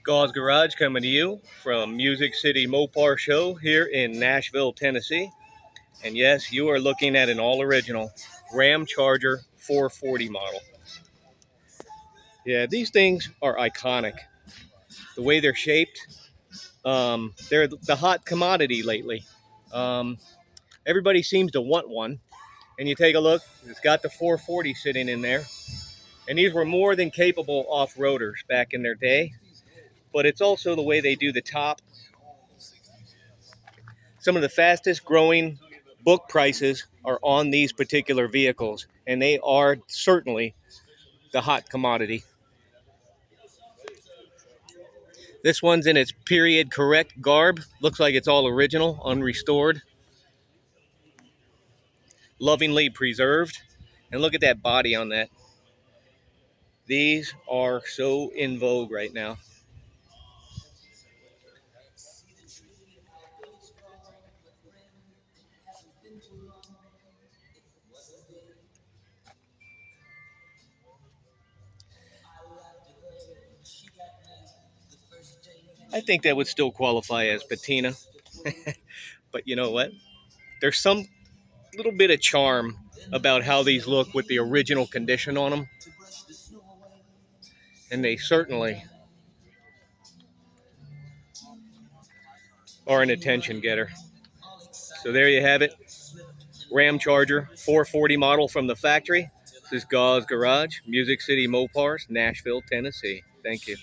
Gauze Garage coming to you from Music City Mopar Show here in Nashville, Tennessee. And yes, you are looking at an all-original Ram Charger 440 model. Yeah, these things are iconic. The way they're shaped, they're the hot commodity lately. Um, Everybody seems to want one. And you take a look, it's got the 440 sitting in there. And these were more than capable off-roaders back in their day. But it's also the way they do the top. Some of the fastest growing book prices are on these particular vehicles, and they are certainly the hot commodity. This one's in its period correct garb. Looks like it's all original, unrestored, lovingly preserved. And look at that body on that. These are so in vogue right now. I think that would still qualify as patina. But you know what? There's some little bit of charm about how these look with the original condition on them. And they certainly are an attention getter. So there you have it. Ram Charger 440 model from the factory. This is Gauze Garage, Music City Mopars, Nashville, Tennessee. Thank you.